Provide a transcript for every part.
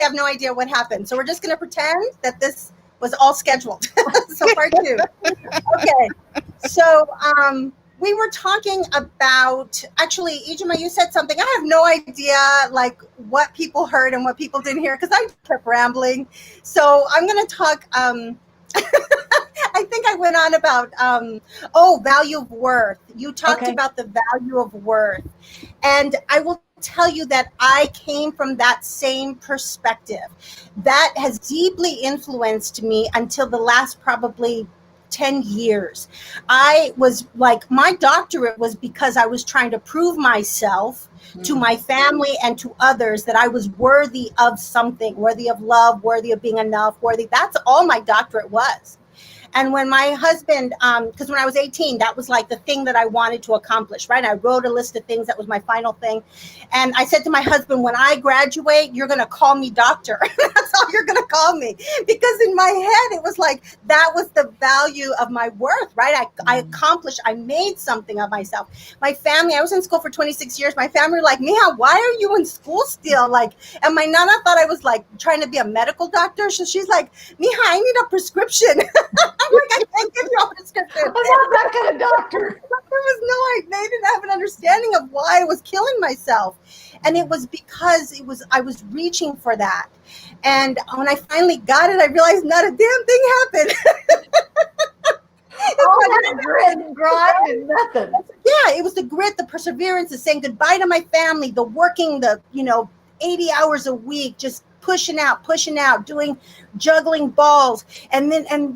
have no idea what happened. So we're just going to pretend that this was all scheduled. So part two. Okay. So we were talking about, actually, Ijima, you said something. I have no idea like what people heard and what people didn't hear because I kept rambling. So I'm going to talk. I think I went on about, value of worth. You talked about the value of worth. And I will tell you that I came from that same perspective. That has deeply influenced me until the last probably 10 years. I was like, my doctorate was because I was trying to prove myself to my family and to others that I was worthy of something, worthy of love, worthy of being enough, worthy. That's all my doctorate was. And when my husband, because when I was 18, that was like the thing that I wanted to accomplish, right? I wrote a list of things. That was my final thing. And I said to my husband, when I graduate, you're going to call me doctor. That's all you're going to call me. Because in my head, it was like, that was the value of my worth, right? I accomplished, I made something of myself. My family, I was in school for 26 years. My family were like, Mija, why are you in school still? Like, and my nana thought I was like trying to be a medical doctor. So she's like, Mija, I need a prescription. I'm like, I can't give you a prescription. I'm not that kind of doctor. They didn't have an understanding of why I was killing myself. And it was because I was reaching for that. And when I finally got it, I realized not a damn thing happened. All that grit and grind and nothing. Yeah, it was the grit, the perseverance, the saying goodbye to my family, the working, 80 hours a week, just pushing out, juggling balls. And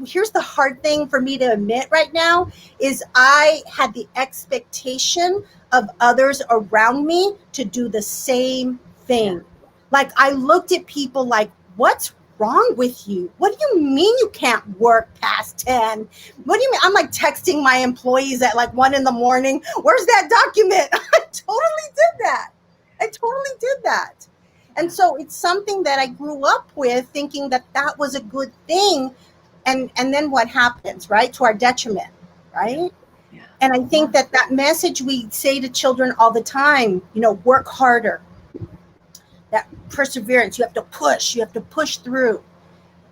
here's the hard thing for me to admit right now is I had the expectation of others around me to do the same thing. Like I looked at people like, what's wrong with you? What do you mean you can't work past 10? What do you mean? I'm like texting my employees at like 1 a.m. Where's that document? I totally did that. And so it's something that I grew up with thinking that was a good thing. And then what happens, right? To our detriment, right? Yeah. And I think that message we say to children all the time, work harder, that perseverance, you have to push through.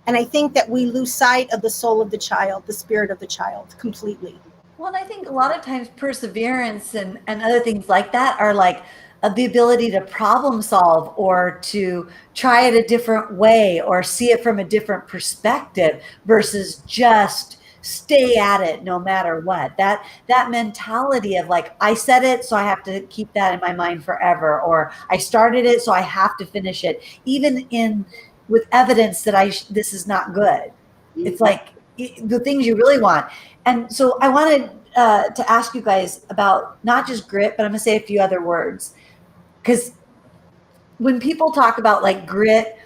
And I think that we lose sight of the soul of the child, the spirit of the child completely. Well, and I think a lot of times perseverance and other things like that are like, the ability to problem solve or to try it a different way or see it from a different perspective versus just stay at it no matter what. That mentality of like, I said it, so I have to keep that in my mind forever, or I started it, so I have to finish it, even with evidence that this is not good. It's like the things you really want. And so I wanted to ask you guys about not just grit, but I'm gonna say a few other words. Because when people talk about like grit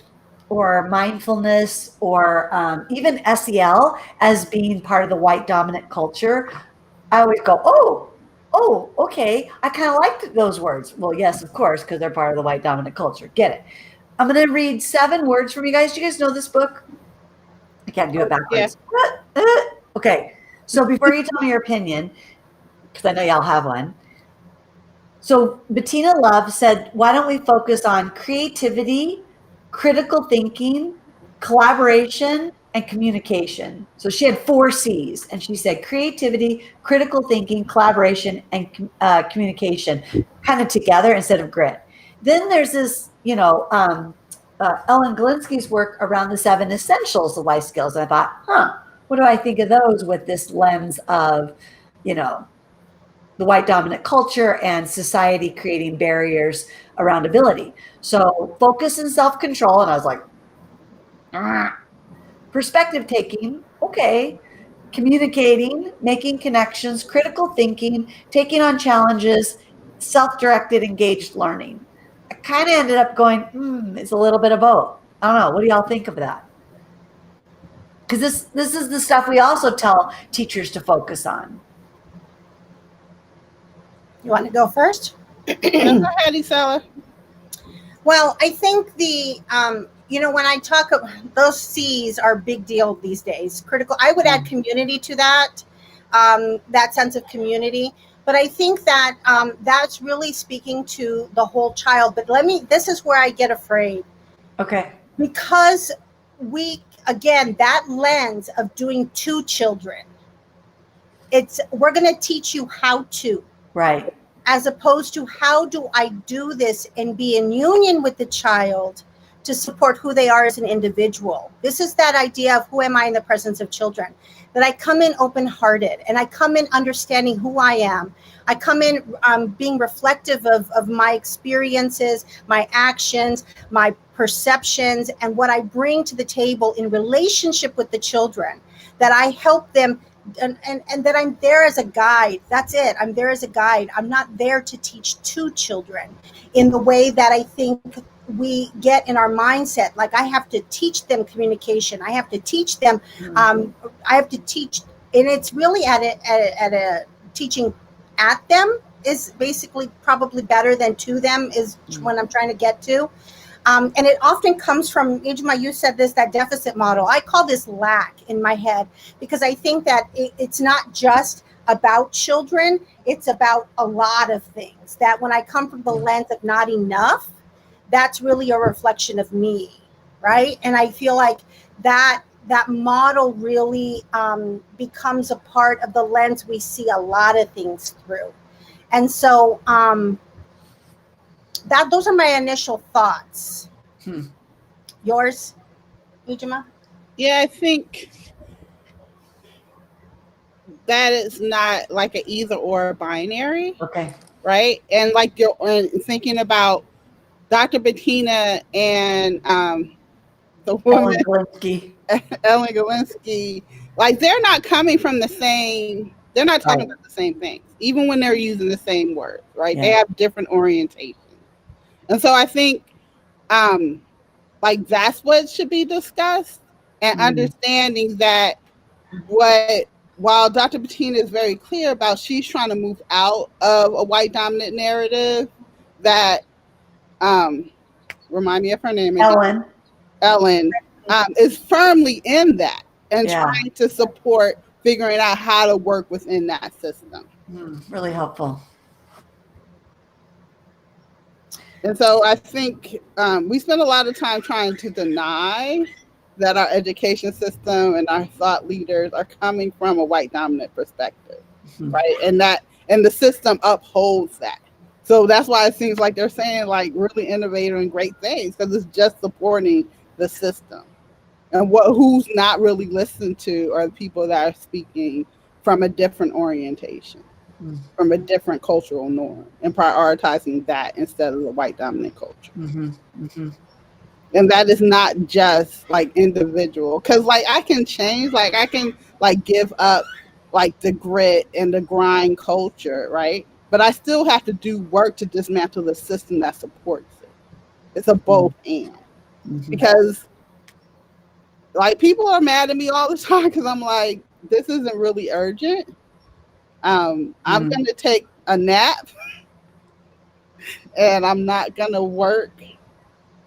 or mindfulness or even SEL as being part of the white dominant culture, I always go, oh, okay. I kind of like those words. Well, yes, of course, because they're part of the white dominant culture. Get it. I'm going to read 7 words from you guys. Do you guys know this book? I can't do it backwards. Yeah. Okay. So before you tell me your opinion, because I know y'all have one. So Bettina Love said, why don't we focus on creativity, critical thinking, collaboration, and communication? So she had 4 C's, and she said creativity, critical thinking, collaboration, and communication kind of together instead of grit. Then there's this, Ellen Galinsky's work around the 7 essentials of life skills. And I thought, what do I think of those with this lens of, the white dominant culture and society creating barriers around ability? So focus and self-control. And I was like, perspective taking. Okay. Communicating, making connections, critical thinking, taking on challenges, self-directed, engaged learning. I kind of ended up going, it's a little bit of both. I don't know. What do y'all think of that? Because this is the stuff we also tell teachers to focus on. You want to go first? Go ahead, Isela. Well, I think when I talk about those C's are a big deal these days. Critical. I would add community to that sense of community. But I think that that's really speaking to the whole child. But this is where I get afraid. Okay. because again, that lens of doing 2 children, we're going to teach you how to, Right. as opposed to how do I do this and be in union with the child to support who they are as an individual. This is that idea of who am I in the presence of children, that I come in open-hearted and I come in understanding who I am. I come in being reflective of my experiences, my actions, my perceptions, and what I bring to the table in relationship with the children, that I help them, and that I'm there as a guide. That's it. I'm there as a guide. I'm not there to teach 2 children in the way that I think we get in our mindset. Like I have to teach them communication. I have to teach them. I have to teach, and it's really at a teaching at them is basically probably better than to them is when I'm trying to get to. And it often comes from, Ijma, you said this, that deficit model. I call this lack in my head, because I think that it's not just about children. It's about a lot of things, that when I come from the lens of not enough, that's really a reflection of me, right? And I feel like that model really becomes a part of the lens we see a lot of things through. And so those are my initial thoughts. Yours, Ijma? Yeah, I think that is not like an either or binary. Okay. Right. And like you're thinking about Dr. Bettina and the woman, Ellen Galinsky, like they're not coming from the same, they're not talking about the same things, even when they're using the same words, right? Yeah. They have different orientations. And so I think like that's what should be discussed, and understanding that while Dr. Bettina is very clear about she's trying to move out of a white dominant narrative, that remind me of her name again. Ellen is firmly in that and trying to support figuring out how to work within that system. Really helpful. And so I think we spend a lot of time trying to deny that our education system and our thought leaders are coming from a white dominant perspective, right? And the system upholds that. So that's why it seems like they're saying like really innovative and great things, because it's just supporting the system. And who's not really listened to are the people that are speaking from a different orientation, from a different cultural norm, and prioritizing that instead of the white dominant culture. And that is not just like individual, because like I can change, like I can like give up like the grit and the grind culture, right? But I still have to do work to dismantle the system that supports it. It's a both and. Because like people are mad at me all the time because I'm like, this isn't really urgent. I'm going to take a nap and I'm not going to work,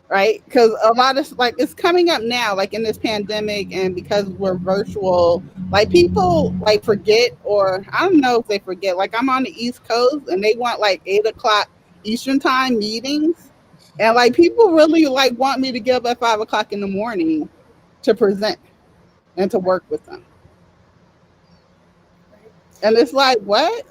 right? Because a lot of like it's coming up now, like in this pandemic, and because we're virtual, like people like forget, or I don't know if they forget, like I'm on the East Coast and they want like 8:00 Eastern time meetings. And like people really like want me to get up at 5:00 in the morning to present and to work with them. And it's like, what?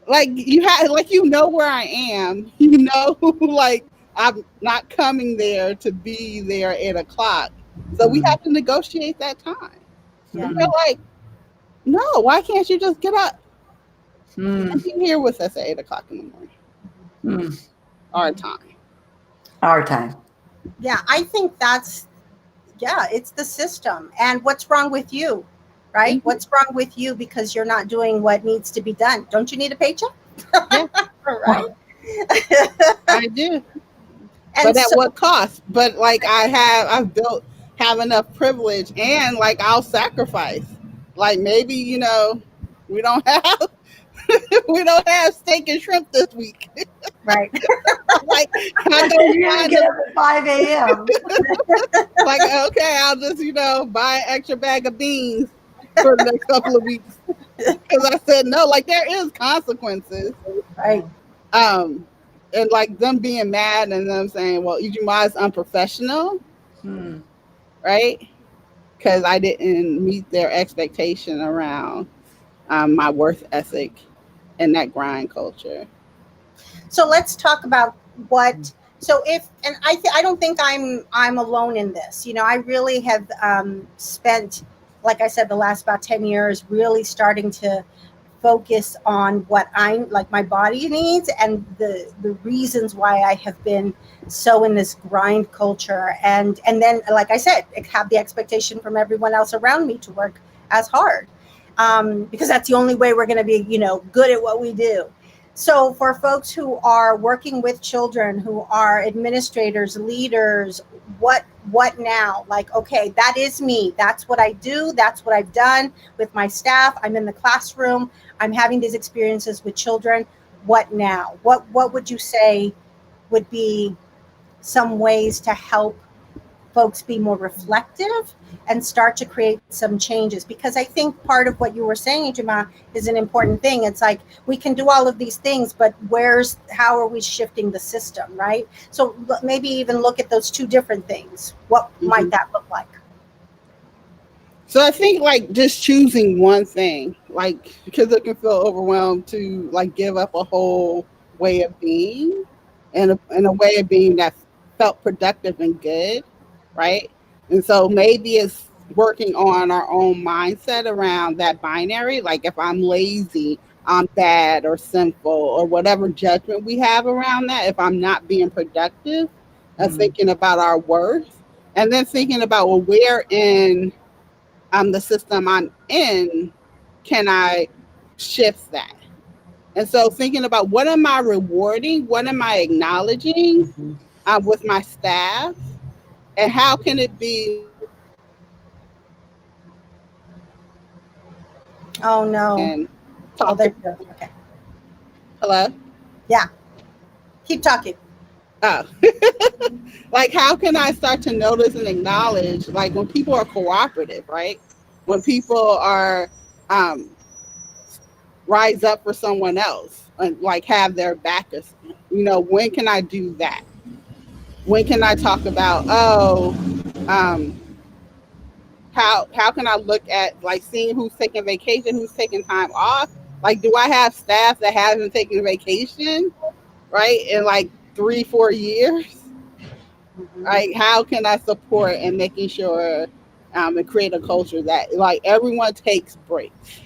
Like you have, like, you know where I am, you know, like I'm not coming there to be there at 8:00. So we have to negotiate that time. Yeah. And they're like, no, why can't you just get up and be here with us at 8:00 in the morning? Our time. Yeah, I think it's the system. And what's wrong with you, right? What's wrong with you because you're not doing what needs to be done? Don't you need a paycheck? Yeah. Right. I do. And but at what cost? But like I've have enough privilege, and like I'll sacrifice. Like maybe, you know, we don't have steak and shrimp this week. Right. Like I don't get up at 5 a.m. Like, okay, I'll just, you know, buy an extra bag of beans for the next couple of weeks. Because I said no, like there is consequences. Right. and like them being mad and them saying, well, Ijima is unprofessional, right? Because I didn't meet their expectation around my worth ethic and that grind culture. So let's talk about what. So if, and I don't think I'm alone in this. You know, I really have spent, like I said, the last about 10 years really starting to focus on what I like my body needs and the reasons why I have been so in this grind culture, and then, like I said, have the expectation from everyone else around me to work as hard, because that's the only way we're going to be, you know, good at what we do. So for folks who are working with children, who are administrators, leaders, what now? Like, okay, that is me. That's what I do. That's what I've done with my staff. I'm in the classroom. I'm having these experiences with children. What now? What would you say would be some ways to help folks be more reflective and start to create some changes? Because I think part of what you were saying, Ijima, is an important thing. It's like we can do all of these things, but how are we shifting the system, right? So maybe even look at those two different things. What might that look like? So I think like just choosing one thing, like because it can feel overwhelmed to like give up a whole way of being and a way of being that felt productive and good, right? And so maybe it's working on our own mindset around that binary. Like if I'm lazy, I'm bad or sinful or whatever judgment we have around that. If I'm not being productive, thinking about our worth, and then thinking about, well, where in the system I'm in can I shift that? And so thinking about what am I rewarding, what am I acknowledging with my staff, and how can it be? Oh no! And there you go. Okay. Hello. Yeah. Keep talking. Oh, like how can I start to notice and acknowledge, like when people are cooperative, right? When people are rise up for someone else and like have their back, you know, when can I do that? When can I talk about, how can I look at like seeing who's taking vacation, who's taking time off? Like, do I have staff that haven't taken vacation, right, in like 3-4 years? Like, how can I support and making sure and create a culture that like everyone takes breaks?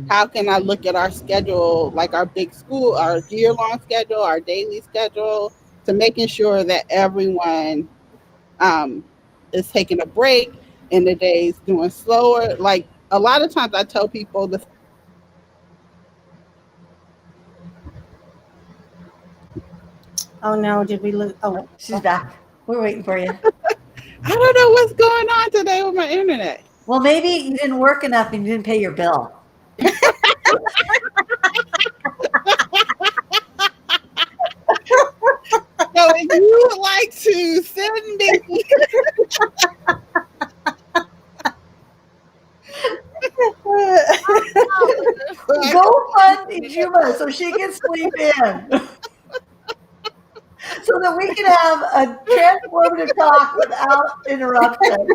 How can I look at our schedule, like our big school, our year-long schedule, our daily schedule, to making sure that everyone is taking a break in the days doing slower? Like a lot of times I tell people the Oh no, did we lose? Oh, She's back. We're waiting for you. I don't know what's going on today with my internet. Well, maybe you didn't work enough and you didn't pay your bill. So if you would like to send me Go fund Ijima so she can sleep in. So that we can have a transformative talk without interruption.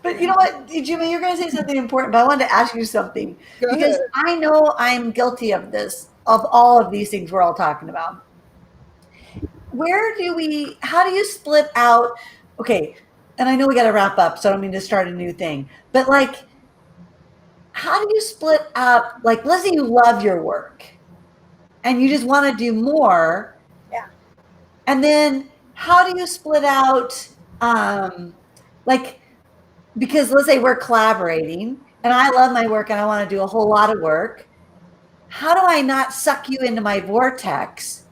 But you know what, Ijima, you're going to say something important, but I wanted to ask you something. Because I know I'm guilty of this, of all of these things we're all talking about. How do you split out, okay, and I know we got to wrap up, so I don't mean to start a new thing, but like, how do you split up, like, let's say you love your work and you just want to do more. Yeah. And then how do you split out, like, because let's say we're collaborating and I love my work and I want to do a whole lot of work. How do I not suck you into my vortex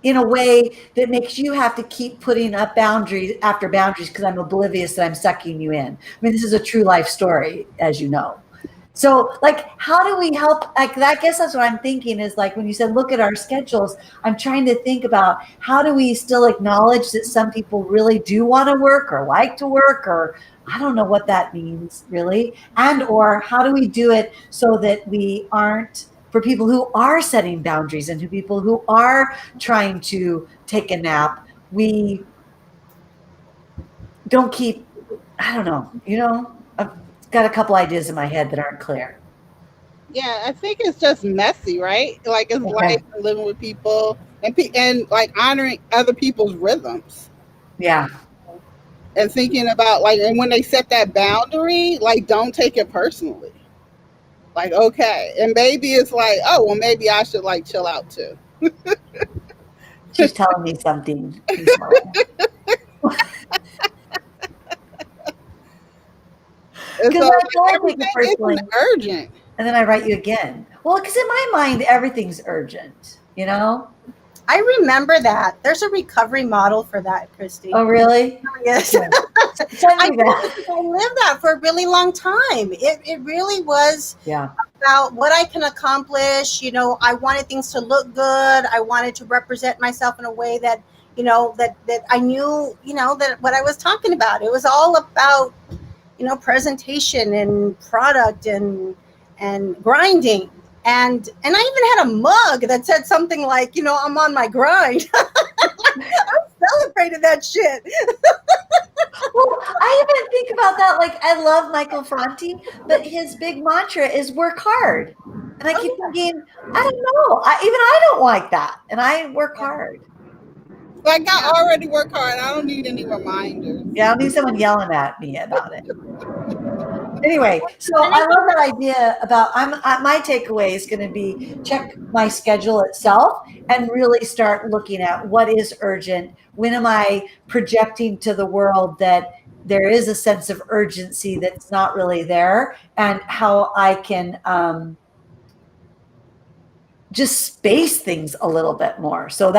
in a way that makes you have to keep putting up boundaries after boundaries because I'm oblivious that I'm sucking you in? I mean, this is a true life story, as you know. So like, how do we help? Like, I guess that's what I'm thinking is like, when you said, look at our schedules, I'm trying to think about how do we still acknowledge that some people really do want to work or like to work, or I don't know what that means really. And, or how do we do it so that we aren't for people who are setting boundaries and people who are trying to take a nap, we don't keep, I don't know, I've got a couple ideas in my head that aren't clear. Yeah, I think it's just messy, right? Like it's Okay. life and living with people and like honoring other people's rhythms Yeah. and thinking about like, and when they set that boundary, like don't take it personally. Like, okay. And maybe it's like, oh, well, maybe I should like chill out too. She's telling me something. And Because so I don't take everything it personally. isn't urgent. And then I write you again. Well, because in my mind, everything's urgent, I remember that. There's a recovery model for that, Christy. Oh, really? Yes. Yeah. Send I me that. lived that for a really long time. It really was Yeah. about what I can accomplish. I wanted things to look good. I wanted to represent myself in a way that, that I knew, that what I was talking about. It was all about, presentation and product and grinding. And I even had a mug that said something like, I'm on my grind. I celebrated that shit. Well, I even think about that. Like, I love Michael Franti, but his big mantra is work hard. And I keep thinking, I don't know. I don't like that. And I work hard. Like I already work hard. I don't need any reminders. Yeah, I need someone yelling at me about it. Anyway, so I love that idea about my takeaway is going to be check my schedule itself and really start looking at what is urgent. When am I projecting to the world that there is a sense of urgency that's not really there, and how I can just space things a little bit more. So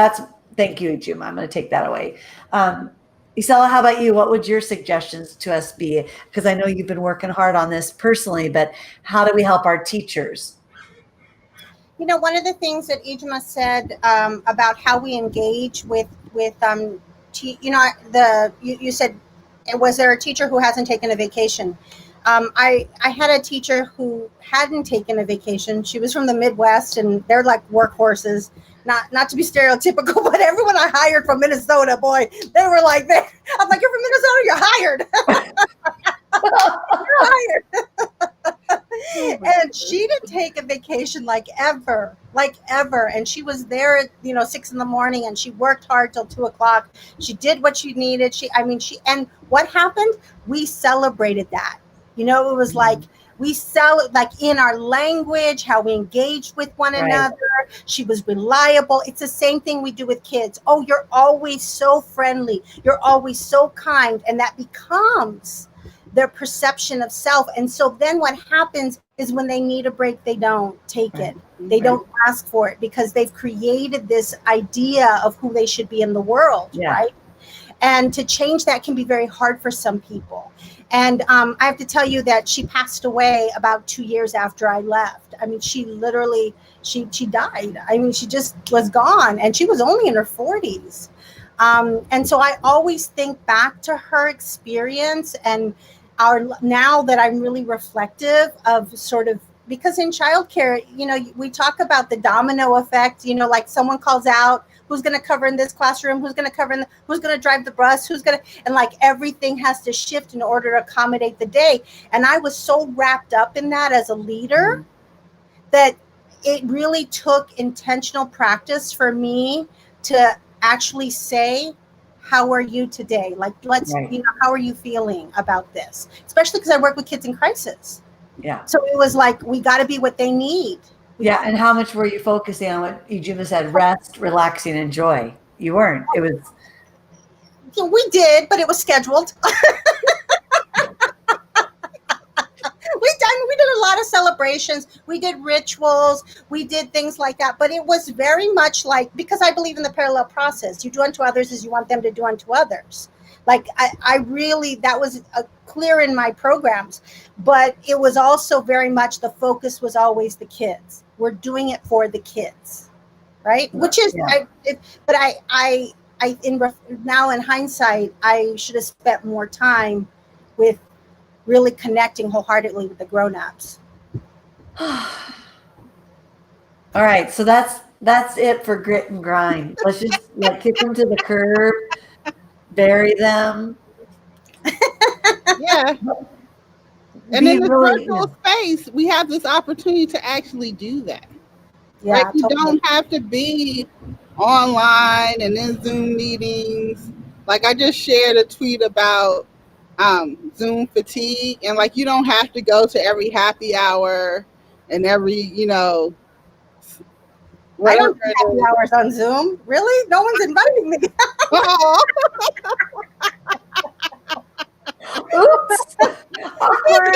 thank you, Jim. I'm going to take that away. Isela, how about you? What would your suggestions to us be? Because I know you've been working hard on this personally, but how do we help our teachers? One of the things that Ijma said about how we engage with you said, was there a teacher who hasn't taken a vacation? I had a teacher who hadn't taken a vacation. She was from the Midwest, and they're like workhorses. Not to be stereotypical, but everyone I hired from Minnesota, boy, they were like that. I'm like, you're from Minnesota, you're hired. You're hired. And she didn't take a vacation like ever. And she was there at 6 a.m, and she worked hard till 2:00. She did what she needed. And what happened? We celebrated that. It was like, we sell it like in our language, how we engaged with one another. She was reliable. It's the same thing we do with kids. Oh, you're always so friendly. You're always so kind. And that becomes their perception of self. And so then what happens is when they need a break, they don't take it. They don't ask for it because they've created this idea of who they should be in the world, right? And to change that can be very hard for some people. And I have to tell you that she passed away about 2 years after I left. I mean, she literally, she died. I mean, she just was gone, and she was only in her 40s. And so I always think back to her experience, and now that I'm really reflective of sort of, because in childcare, we talk about the domino effect, like someone calls out, who's going to cover in this classroom, who's going to cover who's going to drive the bus, and like everything has to shift in order to accommodate the day. And I was so wrapped up in that as a leader that it really took intentional practice for me to actually say, how are you today? Like, how are you feeling about this? Especially because I work with kids in crisis. Yeah. So it was like, we got to be what they need. Yeah. And how much were you focusing on what Ijma said? Rest, relaxing, and joy. You weren't. It was. Yeah, we did, but it was scheduled. We did a lot of celebrations. We did rituals. We did things like that. But it was very much like, because I believe in the parallel process. You do unto others as you want them to do unto others. Like I really, that was clear in my programs. But it was also very much, the focus was always the kids. We're doing it for the kids, right? Which is, now in hindsight, I should have spent more time with really connecting wholeheartedly with the grown-ups. All right, so that's it for grit and grind. Let's just like kick them to the curb, bury them. Yeah. And Be in the really, virtual space, we have this opportunity to actually do that. Yeah, Right? You totally. don't have to be online and in Zoom meetings. Like I just shared a tweet about Zoom fatigue, and like you don't have to go to every happy hour and every, I whatever don't do happy hours on Zoom. Really? No one's inviting me. oops, awkward.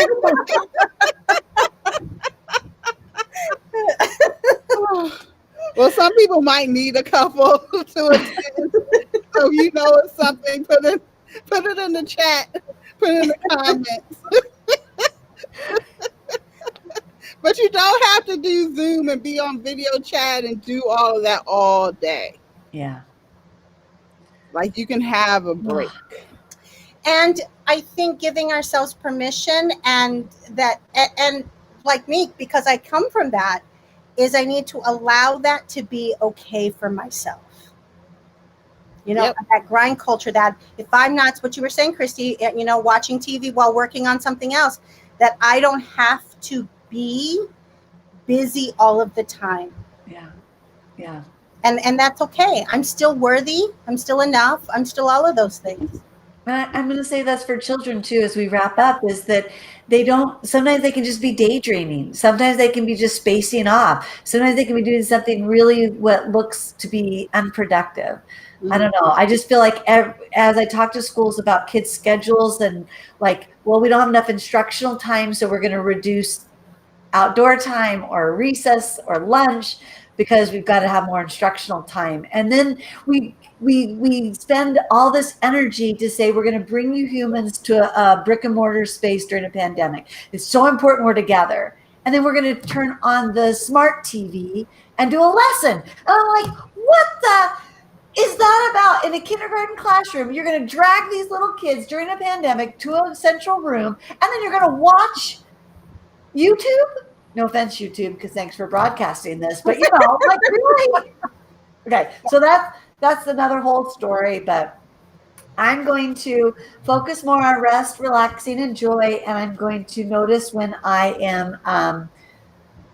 Well, some people might need a couple to attend. So you know it's something, put it in the chat, put it in the comments. But you don't have to do Zoom and be on video chat and do all of that all day. Yeah. Like you can have a break. And I think giving ourselves permission and like me, because I come from that, is I need to allow that to be okay for myself. Yep. That grind culture, that if I'm not, what you were saying, Christy, watching TV while working on something else, that I don't have to be busy all of the time. Yeah. Yeah. And that's okay. I'm still worthy. I'm still enough. I'm still all of those things. I'm going to say that's for children too, as we wrap up, is that sometimes they can just be daydreaming. Sometimes they can be just spacing off. Sometimes they can be doing something really what looks to be unproductive. I don't know. I just feel like as I talk to schools about kids' schedules and like, well, we don't have enough instructional time, so we're going to reduce outdoor time or recess or lunch because we've got to have more instructional time. And then we spend all this energy to say we're going to bring you humans to a brick and mortar space during a pandemic. It's so important we're together. And then we're going to turn on the smart TV and do a lesson. And I'm like, what the is that about? In a kindergarten classroom, you're going to drag these little kids during a pandemic to a central room, and then you're going to watch YouTube? No offense, YouTube, because thanks for broadcasting this. But, like really? Okay, so that's another whole story, but I'm going to focus more on rest, relaxing, and joy, and I'm going to notice when I am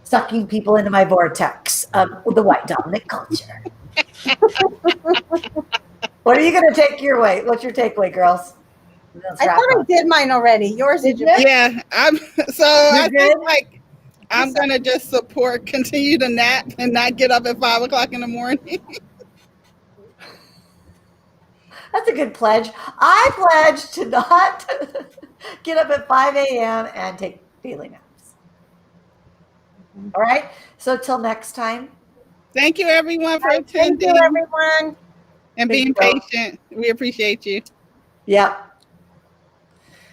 sucking people into my vortex of the white dominant culture. What are you going to take your way? What's your takeaway, girls? I thought I did mine already. Yours did you? Yeah, I think like I'm gonna just continue to nap and not get up at 5 o'clock in the morning. That's a good pledge. I pledge to not get up at 5 a.m. and take daily naps. All right. So till next time. Thank you, everyone, for attending. Thank you, everyone. And being patient. We appreciate you. Yep.